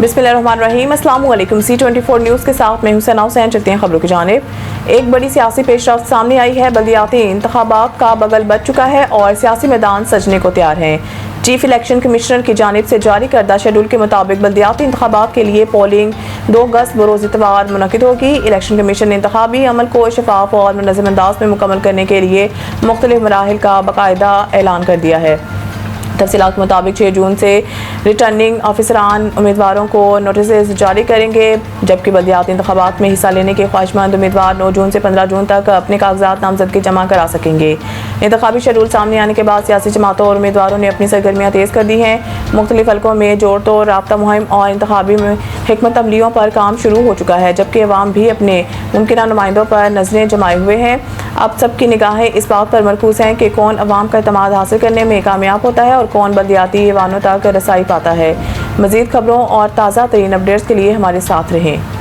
बिस्मिल्लाहिर्रहमानिर्रहीम। अस्सलाम वालेकुम। C24 न्यूज़ के साथ मैं हुसैन हुसैन। चलते हैं खबरों की जानिब। एक बड़ी सियासी पेशरफ्त सामने आई है। बल्दियाती इंतखाबात का बगल बच चुका है और सियासी मैदान सजने को तैयार है। चीफ इलेक्शन कमिश्नर की जानिब से जारी करदा शेड्यूल के मुताबिक बल्दियाती इंतखाबात के लिए पोलिंग 2 अगस्त बरोज़ इतवार मुनक़िद होगी। इलेक्शन कमीशन ने इंतखाबी अमल को शफाफ और मुनज़्ज़म अंदाज में मुकम्मल करने के लिए मुख्तलिफ मराहिल का बाकायदा ऐलान कर दिया है। तफसीलात के मुताबिक 6 जून से रिटर्निंग ऑफिसरान उम्मीदवारों को नोटिस जारी करेंगे, जबकि बल्दियाती इंतखाबात में हिस्सा लेने के ख्वाहिशमंद उम्मीदवार 9 जून से 15 जून तक अपने कागजात नामजदगी जमा करा सकेंगे। इंतखाबी शेड्यूल सामने आने के बाद सियासी जमातों और उम्मीदवारों ने अपनी सरगर्मियाँ तेज़ कर दी हैं। मुख्तलिफ हलकों में जोड़ तोड़ राब्ता मुहिम और इंतखाबी में हिकमत अमलियों पर काम शुरू हो चुका है, जबकि अवाम भी अपने मुमकिन नुमाइंदों पर नजरें जमाए हुए हैं। अब सबकी निगाहें इस बात पर मरकूज हैं कि कौन अवाम का एतमाद हासिल करने में कामयाब होता है और कौन बल्दियाती ऐवानों तक रसाई पाता है। मज़ीद खबरों और ताज़ा तरीन अपडेट्स के लिए हमारे साथ रहें।